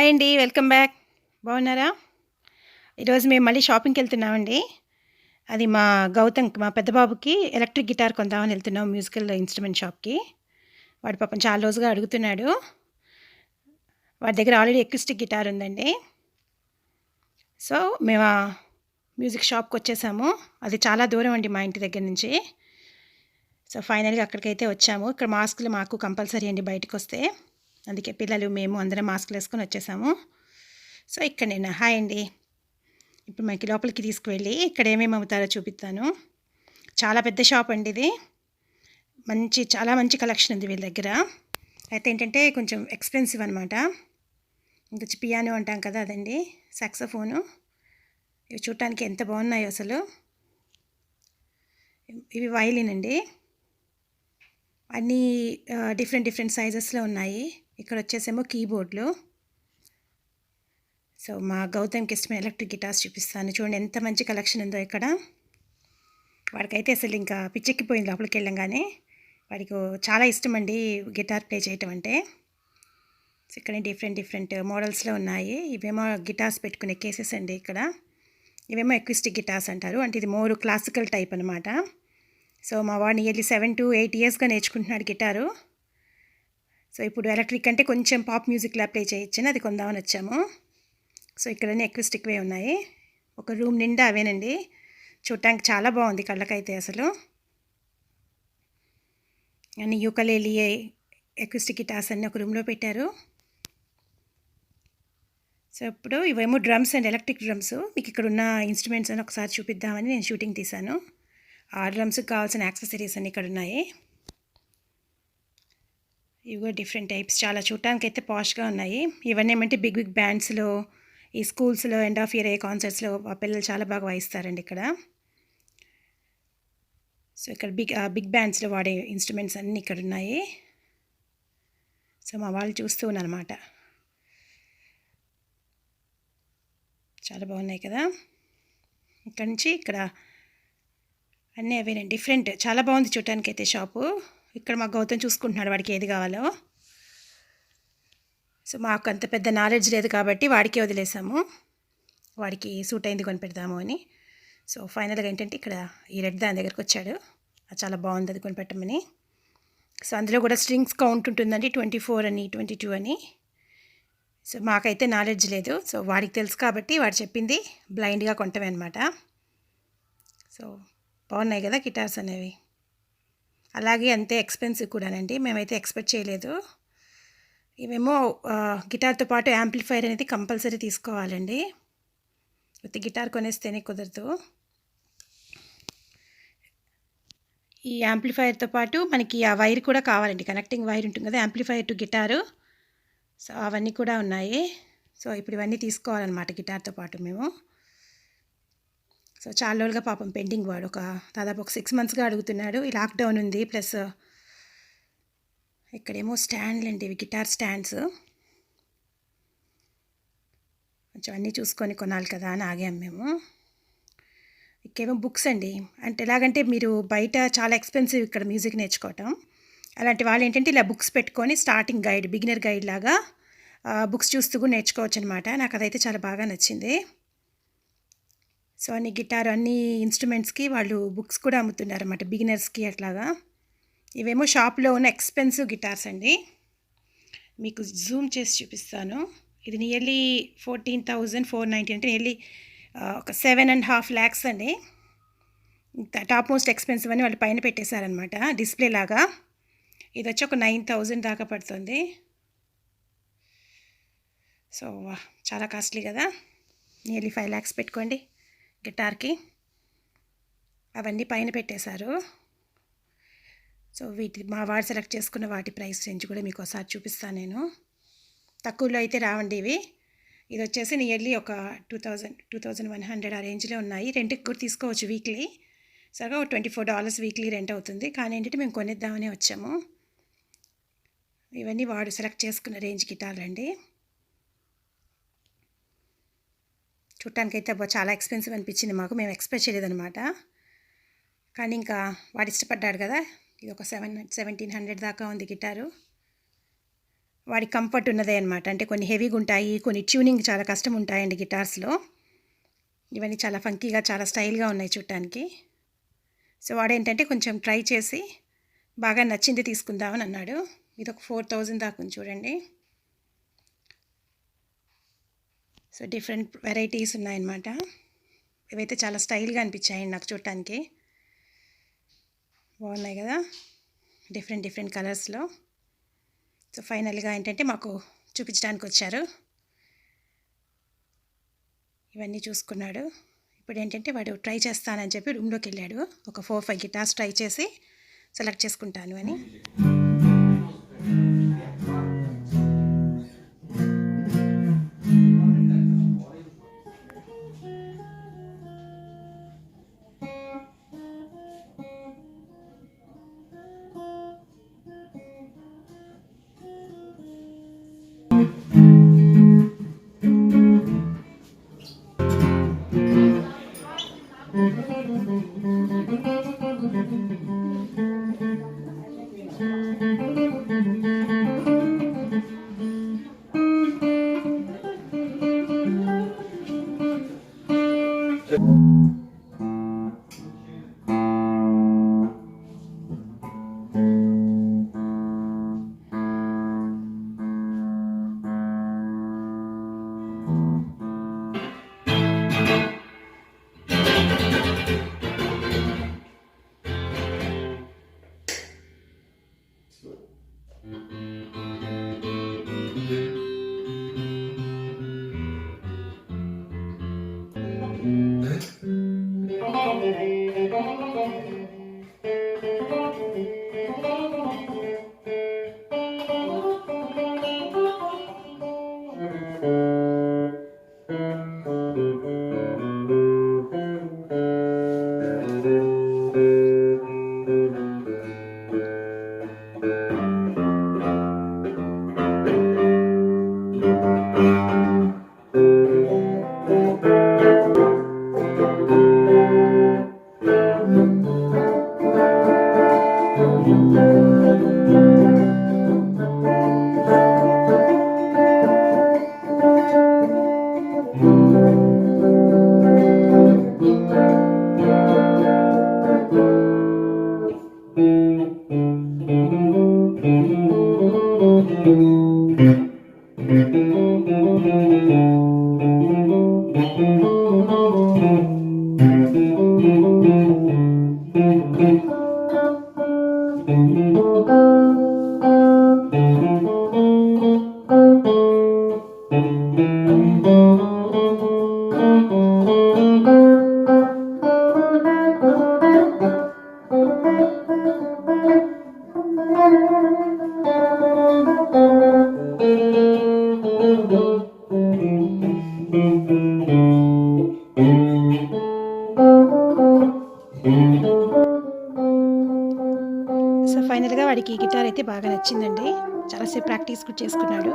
Hi అండి. Welcome back. బాగున్నారా? ఈరోజు మేము మళ్ళీ షాపింగ్‌కెళ్తున్నామండి. అది మా పెద్ద బాబుకి ఎలక్ట్రిక్ గిటార్ కొందామని వెళ్తున్నాం మ్యూజికల్ ఇన్‌స్ట్రుమెంట్ షాప్‌కి. వాడు పాపం చాలా రోజుగా అడుగుతున్నాడు. వాడి దగ్గర ఆల్రెడీ అక్యూస్టిక్ గిటార్ ఉందండి. సో, మేము ఆ మ్యూజిక్ షాప్‌కొచ్చేసాము. అది చాలా దూరం అండి మా ఇంటి దగ్గర నుంచి. సో, ఫైనల్‌గా అక్కడికైతే వచ్చాము. ఇక్కడ మాస్కులు మాకు కంపల్సరీ అండి బయటకొస్తే. అందుకే పిల్లలు, మేము అందరం మాస్కులేసుకొని వచ్చేసాము. సో, ఇక్కడ నేను హాయ్ అండి. ఇప్పుడు మనకి లోపలికి తీసుకువెళ్ళి ఇక్కడ ఏమేమి అమ్ముతారో చూపిస్తాను. చాలా పెద్ద షాప్ అండి ఇది. చాలా మంచి కలెక్షన్ ఉంది వీళ్ళ దగ్గర. అయితే ఏంటంటే కొంచెం ఎక్స్పెన్సివ్ అనమాట. ఇంకా పియానో అంటాం కదా, అదండి. సాక్సోఫోను. ఇవి చూడటానికి ఎంత బాగున్నాయో అసలు. ఇవి వైలిన్ అండి. అన్నీ డిఫరెంట్ సైజెస్లో ఉన్నాయి. ఇక్కడ వచ్చేసేమో కీబోర్డ్లు. సో, మా గౌతమ్కి ఇష్టమైన ఎలక్ట్రిక్ గిటార్స్ చూపిస్తాను. చూడండి ఎంత మంచి కలెక్షన్ ఉందో ఇక్కడ. వాడికైతే అసలు ఇంకా పిచ్చెక్కిపోయింది లోపలికి వెళ్ళంగానే. వాడికి చాలా ఇష్టం అండి గిటార్ ప్లే చేయటం అంటే. సో, ఇక్కడ డిఫరెంట్ మోడల్స్లో ఉన్నాయి. ఇవేమో గిటార్స్ పెట్టుకునే కేసెస్ అండి ఇక్కడ. ఇవేమో అక్యూస్టిక్ గిటార్స్ అంటారు. అంటే ఇది మోర్ క్లాసికల్ టైప్ అనమాట. సో, మా వాడు నియర్లీ 7 to 8 ఇయర్స్గా నేర్చుకుంటున్నాడు గిటారు. సో, ఇప్పుడు ఎలక్ట్రిక్ అంటే కొంచెం పాప్ మ్యూజిక్లా ప్లే చేయొచ్చని అది కొందామని వచ్చాము. సో, ఇక్కడన్నీ అక్యూస్టిక్వే ఉన్నాయి. ఒక రూమ్ నిండా అవేనండి. చూడటానికి చాలా బాగుంది కళ్ళకైతే అసలు. అన్ని యూకలేలి అక్యూస్టిక్ గిటార్స్ అన్నీ ఒక రూమ్లో పెట్టారు. సో, ఇప్పుడు ఇవేమో డ్రమ్స్ అండ్ ఎలక్ట్రిక్ డ్రమ్స్. మీకు ఇక్కడ ఉన్న ఇన్స్ట్రుమెంట్స్ అని ఒకసారి చూపిద్దామని నేను షూటింగ్ తీశాను. ఆ డ్రమ్స్కి కావాల్సిన యాక్సెసరీస్ అన్నీ ఇక్కడ ఉన్నాయి. ఇవి కూడా డిఫరెంట్ టైప్స్, చాలా చూడటానికి అయితే పాష్గా ఉన్నాయి. ఇవన్నీ ఏమంటే బిగ్ బ్యాండ్స్లో, ఈ స్కూల్స్లో ఎండ్ ఆఫ్ ఇయర్ కాన్సర్ట్స్లో ఆ పిల్లలు చాలా బాగా వాయిస్తారండి ఇక్కడ. సో, ఇక్కడ బిగ్ బ్యాండ్స్లో వాడే ఇన్స్ట్రుమెంట్స్ అన్నీ ఇక్కడ ఉన్నాయి. సో, మా వాళ్ళు చూస్తూ ఉన్నారన్నమాట. చాలా బాగున్నాయి కదా. ఇక్కడ నుంచి ఇక్కడ అన్నీ అవేనండి డిఫరెంట్. చాలా బాగుంది చూడటానికి అయితే షాపు. ఇక్కడ మా గౌతమ్ చూసుకుంటున్నాడు వాడికి ఏది కావాలో. సో, మాకు అంత పెద్ద నాలెడ్జ్ లేదు కాబట్టి వాడికి వదిలేసాము. వాడికి సూట్ అయింది కొనిపెడదాము అని. సో, ఫైనల్గా ఏంటంటే ఇక్కడ ఈ రెడ్ దాని దగ్గరకు వచ్చాడు. అది చాలా బాగుంది, అది కొనిపెట్టమని. సో, అందులో కూడా స్ట్రింగ్స్ కౌంట్ ఉంటుందండి, 24 అని 22 అని. సో, మాకైతే నాలెడ్జ్ లేదు. సో, వాడికి తెలుసు కాబట్టి వాడు చెప్పింది బ్లైండ్గా కొంటమే అనమాట. సో, బాగున్నాయి కదా గిటార్స్ అనేవి. అలాగే అంతే ఎక్స్పెన్సివ్ కూడానండి. మేమైతే ఎక్స్పెక్ట్ చేయలేదు. ఇవేమో గిటార్తో పాటు యాంప్లిఫైర్ అనేది కంపల్సరీ తీసుకోవాలండి. విత్ గిటార్ కొనేస్తేనే కుదరదు. ఈ యాంప్లిఫైర్తో పాటు మనకి ఆ వైర్ కూడా కావాలండి, కనెక్టింగ్ వైర్ ఉంటుంది కదా యాంప్లిఫైర్ టు గిటారు. సో, అవన్నీ కూడా ఉన్నాయి. సో, ఇప్పుడు ఇవన్నీ తీసుకోవాలన్నమాట గిటార్తో పాటు మేము. సో, చాలా రోజులుగా పాపం పెండింగ్, వాడు దాదాపు ఒక 6 monthsగా అడుగుతున్నాడు. ఈ లాక్డౌన్ ఉంది, ప్లస్ ఇక్కడేమో స్టాండ్లు అండి, ఇవి గిటార్ స్టాండ్స్. కొంచెం అన్నీ చూసుకొని కొనాలి కదా అని ఆగాము మేము. ఇంకేమో బుక్స్ అండి. అంటే ఎలాగంటే మీరు బయట చాలా ఎక్స్పెన్సివ్ ఇక్కడ మ్యూజిక్ నేర్చుకోవటం. అలాంటి వాళ్ళు ఏంటంటే ఇలా బుక్స్ పెట్టుకొని స్టార్టింగ్ గైడ్, బిగినర్ గైడ్ లాగా బుక్స్ చూస్తూ కూడా నేర్చుకోవచ్చు అనమాట. నాకు అదైతే చాలా బాగా నచ్చింది. సో, అన్ని గిటార్ అన్ని ఇన్స్ట్రుమెంట్స్కి వాళ్ళు బుక్స్ కూడా అమ్ముతున్నారు అన్నమాట, బిగినర్స్కి అట్లాగా. ఇవేమో షాప్లో ఉన్న ఎక్స్పెన్సివ్ గిటార్స్ అండి. మీకు జూమ్ చేసి చూపిస్తాను. ఇది నియర్లీ 14,490 అంటే నియర్లీ ఒక 7.5 lakhs అండి. టాప్ మోస్ట్ ఎక్స్పెన్సివ్ అని వాళ్ళు పైన పెట్టేశారనమాట డిస్ప్లే లాగా. ఇది వచ్చి ఒక 9,000 దాకా పడుతుంది. సో, చాలా కాస్ట్లీ కదా. నియర్లీ 5 lakhs పెట్టుకోండి గిటార్కి. అవన్నీ పైన పెట్టేశారు. సో, మా వాడు సెలెక్ట్ చేసుకున్న వాటి ప్రైస్ రేంజ్ కూడా మీకు ఒకసారి చూపిస్తాను నేను. తక్కువలో అయితే రావండి ఇవి. ఇది వచ్చేసి నియర్లీ ఒక 2,100 ఆ రేంజ్లో ఉన్నాయి. రెంట్కి కూడా తీసుకోవచ్చు వీక్లీ. సరిగా $24 వీక్లీ రెంట్ అవుతుంది. కానీ ఏంటంటే మేము కొనేద్దామని వచ్చాము. ఇవన్నీ వాడు సెలెక్ట్ చేసుకున్న రేంజ్ గిటార్లు అండి. చూడటానికైతే చాలా ఎక్స్పెన్సివ్ అనిపించింది మాకు, మేము ఎక్స్పెక్ట్ చేయలేదన్నమాట. కానీ ఇంకా వాడు ఇష్టపడ్డాడు కదా. ఇది ఒక 1,700 దాకా ఉంది గిటారు. వాడికి కంఫర్ట్ ఉన్నదే అనమాట. అంటే కొన్ని హెవీగా ఉంటాయి, కొన్ని ట్యూనింగ్ చాలా కష్టం ఉంటాయండి గిటార్స్లో. ఇవన్నీ చాలా ఫంకీగా చాలా స్టైల్గా ఉన్నాయి చూడటానికి. సో వాడేంటంటే కొంచెం ట్రై చేసి బాగా నచ్చింది తీసుకుందామని అన్నాడు. ఇది ఒక 4000 దాకా ఉంది చూడండి. సో డిఫరెంట్ వెరైటీస్ ఉన్నాయన్నమాట. ఇవైతే చాలా స్టైల్గా అనిపించాయండి నాకు చూడటానికి. బాగున్నాయి కదా, డిఫరెంట్ కలర్స్లో. సో ఫైనల్గా ఏంటంటే మాకు చూపించడానికి వచ్చారు. ఇవన్నీ చూసుకున్నాడు. ఇప్పుడు ఏంటంటే వాడు ట్రై చేస్తానని చెప్పి రూమ్లోకి వెళ్ళాడు. ఒక 4-5 గిటార్స్ ట్రై చేసి సెలెక్ట్ చేసుకుంటాను అని. సో ఫైనల్గా వాడికి ఈ గిటార్ అయితే బాగా నచ్చిందండి. చాలాసేపు ప్రాక్టీస్ కూడా చేసుకున్నాడు.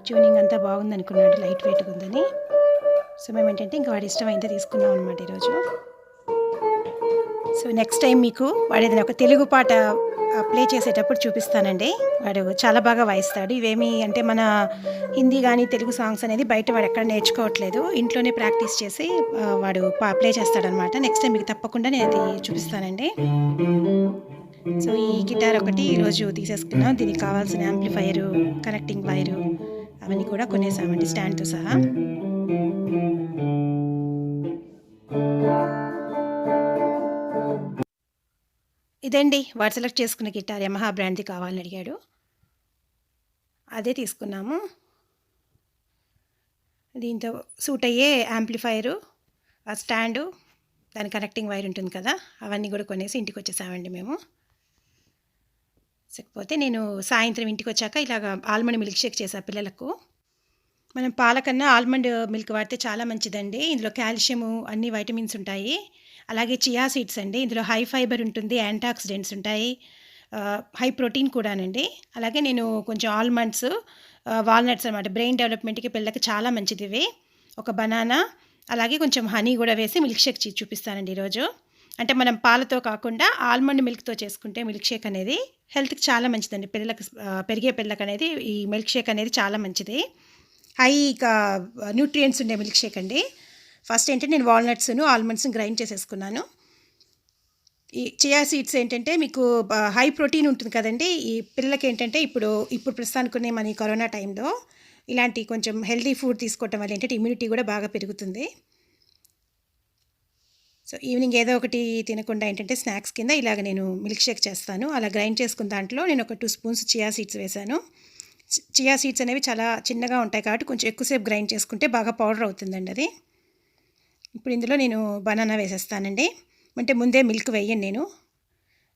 ట్యూనింగ్ అంతా బాగుంది అనుకున్నాడు, లైట్ వెయిట్గా ఉందని. సో మేము ఏంటంటే ఇంకా వాడి ఇష్టమైందే తీసుకున్నాం అనమాట ఈరోజు. సో నెక్స్ట్ టైం మీకు వాడు ఏదైనా ఒక తెలుగు పాట ప్లే చేసేటప్పుడు చూపిస్తానండి. వాడు చాలా బాగా వాయిస్తాడు. ఇవేమి అంటే మన హిందీ కానీ తెలుగు సాంగ్స్ అనేది బయట వాడు ఎక్కడ నేర్చుకోవట్లేదు, ఇంట్లోనే ప్రాక్టీస్ చేసి వాడు ప్లే చేస్తాడనమాట. నెక్స్ట్ టైం మీకు తప్పకుండా నేను అది చూపిస్తానండి. సో ఈ గిటార్ ఒకటి ఈరోజు తీసేసుకున్నాం. దీనికి కావాల్సిన యాంప్లిఫైరు, కనెక్టింగ్ వైరు అవన్నీ కూడా కొనేసామండి స్టాండ్తో సహా. ఇదండి వాడు సెలెక్ట్ చేసుకున్న గిటార్. యమహా బ్రాండ్ది కావాలని అడిగాడు, అదే తీసుకున్నాము. దీంతో సూట్ అయ్యే యాంప్లిఫైరు, ఆ స్టాండు, దాని కనెక్టింగ్ వైర్ ఉంటుంది కదా, అవన్నీ కూడా కొనేసి ఇంటికి వచ్చేసామండి మేము. లేకపోతే నేను సాయంత్రం ఇంటికి వచ్చాక ఇలాగ ఆల్మండ్ మిల్క్ షేక్ చేసా పిల్లలకు. మనం పాల కన్నా ఆల్మండ్ మిల్క్ వాడితే చాలా మంచిదండి. ఇందులో కాల్షియము, అన్ని వైటమిన్స్ ఉంటాయి. అలాగే చియా సీడ్స్ అండి, ఇందులో హై ఫైబర్ ఉంటుంది, యాంటీ ఆక్సిడెంట్స్ ఉంటాయి, హై ప్రోటీన్ కూడానండి. అలాగే నేను కొంచెం ఆల్మండ్స్, వాల్నట్స్ అనమాట, బ్రెయిన్ డెవలప్మెంట్కి పిల్లలకి చాలా మంచిది ఇవి. ఒక బనానా, అలాగే కొంచెం హనీ కూడా వేసి మిల్క్ షేక్ చూపిస్తానండి ఈరోజు. అంటే మనం పాలతో కాకుండా ఆల్మండ్ మిల్క్‌తో చేసుకుంటే మిల్క్ షేక్ అనేది హెల్త్‌కి చాలా మంచిదండి. పిల్లలకి పెరిగే పిల్లలకనేది ఈ మిల్క్ షేక్ అనేది చాలా మంచిది. హై న్యూట్రియంట్స్ ఉండే మిల్క్ షేక్ అండి. ఫస్ట్ ఏంటంటే నేను వాల్‌నట్స్‌ను, ఆల్మండ్స్‌ని గ్రైండ్ చేసేసుకున్నాను. ఈ చియా సీడ్స్ ఏంటంటే మీకు హై ప్రోటీన్ ఉంటుంది కదండీ! ఈ పిల్లలకేంటంటే ఇప్పుడు ప్రస్తుతానికున్న మన ఈ కరోనా టైంలో ఇలాంటి కొంచెం హెల్తీ ఫుడ్ తీసుకోవటం వల్ల ఏంటంటే ఇమ్యూనిటీ కూడా బాగా పెరుగుతుంది. సో, ఈవినింగ్ ఏదో ఒకటి తినకుండా ఏంటంటే స్నాక్స్ కింద ఇలాగ నేను మిల్క్ షేక్ చేస్తాను. అలా గ్రైండ్ చేసుకున్న దాంట్లో నేను ఒక 2 స్పూన్స్ చియా సీడ్స్ వేశాను. చియా సీడ్స్ అనేవి చాలా చిన్నగా ఉంటాయి కాబట్టి కొంచెం ఎక్కువసేపు గ్రైండ్ చేసుకుంటే బాగా పౌడర్ అవుతుందండి అది. ఇప్పుడు ఇందులో నేను బనానా వేసేస్తానండి. అంటే ముందే మిల్క్ వేయను నేను.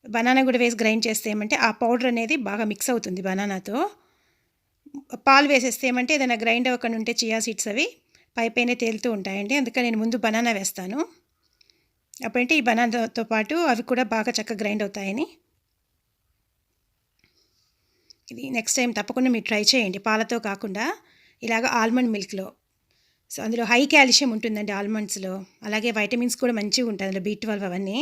బనానా కూడా వేసి గ్రైండ్ చేస్తే ఏమంటే ఆ పౌడర్ అనేది బాగా మిక్స్ అవుతుంది బనానాతో. పాలు వేసేస్తే ఏమంటే ఏదైనా గ్రైండ్ అవ్వకుండా ఉంటే చియా సీడ్స్ అవి పైపైనే తేలుతూ ఉంటాయండి. అందుకని నేను ముందు బనానా వేస్తాను. అప్పుడంటే ఈ బనానాతో పాటు అవి కూడా బాగా చక్కగా గ్రైండ్ అవుతాయని. ఇది నెక్స్ట్ టైం తప్పకుండా మీరు ట్రై చేయండి. పాలతో కాకుండా ఇలాగ ఆల్మండ్ మిల్క్‌లో. సో, అందులో హై కాల్షియం ఉంటుందండి ఆల్మండ్స్‌లో. అలాగే వైటమిన్స్ కూడా మంచిగా ఉంటాయి అందులో B12 అవన్నీ.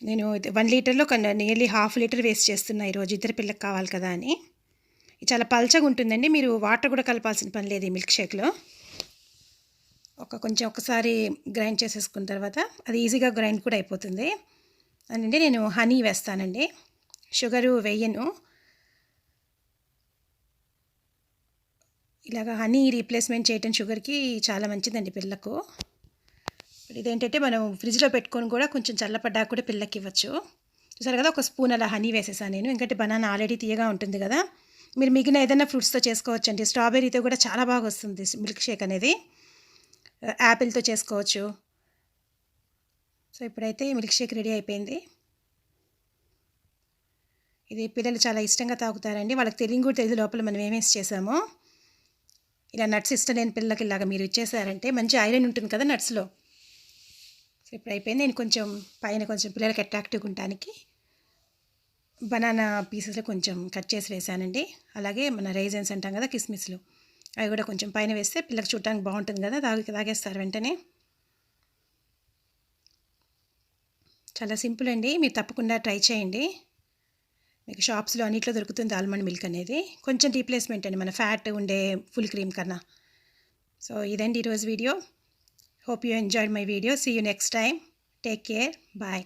నేను 1 లీటర్‌లో నియర్లీ హాఫ్ లీటర్ వేస్ట్ చేస్తున్నా ఈరోజు ఇద్దరు పిల్లలకి కావాలి కదా అని. ఇది చాలా పల్చగా ఉంటుందండి. మీరు వాటర్ కూడా కలపాల్సిన పని లేదు ఈ మిల్క్ షేక్‌లో. కొంచెం ఒకసారి గ్రైండ్ చేసేసుకున్న తర్వాత అది ఈజీగా గ్రైండ్ కూడా అయిపోతుంది. అదండి నేను హనీ వేస్తానండి. షుగరు వేయను. ఇలాగ హనీ రీప్లేస్మెంట్ చేయటం షుగర్‌కి చాలా మంచిదండి పిల్లకు. ఇదేంటంటే మనం ఫ్రిడ్జ్‌లో పెట్టుకొని కూడా కొంచెం చల్లపడ్డాక కూడా పిల్లలకి ఇవ్వచ్చు. చూసారు కదా! ఒక స్పూన్ అలా హనీ వేసేసాను నేను. ఎందుకంటే బనానా ఆల్రెడీ తియ్యగా ఉంటుంది కదా! మీరు మిగిలిన ఏదైనా ఫ్రూట్స్‌తో చేసుకోవచ్చండి. స్ట్రాబెర్రీతో కూడా చాలా బాగా వస్తుంది మిల్క్ షేక్ అనేది. యాపిల్‌తో చేసుకోవచ్చు. సో, ఇప్పుడైతే మిల్క్ షేక్ రెడీ అయిపోయింది. ఇది పిల్లలు చాలా ఇష్టంగా తాగుతారండి. వాళ్ళకి తెలియని కూడా తెలీదు లోపల మనం ఏమేసి చేసామో. ఇలా నట్స్ ఇష్టం లేని పిల్లలకి ఇలాగ మీరు ఇచ్చేసారంటే మంచి ఐరన్ ఉంటుంది కదా నట్స్‌లో. సో, ఇప్పుడు అయిపోయింది. నేను కొంచెం పైన కొంచెం పిల్లలకి అట్రాక్టివ్‌గా ఉండటానికి బనానా పీసెస్‌లో కొంచెం కట్ చేసి వేశానండి. అలాగే మన రైజన్స్ అంటాం కదా కిస్మిస్‌లు అవి కూడా కొంచెం పైన వేస్తే పిల్లలకి చూడటానికి బాగుంటుంది కదా! తాగేస్తారు వెంటనే. చాలా సింపుల్ అండి. మీరు తప్పకుండా ట్రై చేయండి. మీకు షాప్స్‌లో అన్నిట్లో దొరుకుతుంది ఆల్మండ్ మిల్క్ అనేది. కొంచెం రీప్లేస్మెంట్ అండి మన ఫ్యాట్ ఉండే ఫుల్ క్రీమ్ కన్నా. సో, ఇదండి ఈరోజు video. Hope you enjoyed my video. See you next time. Take care. Bye.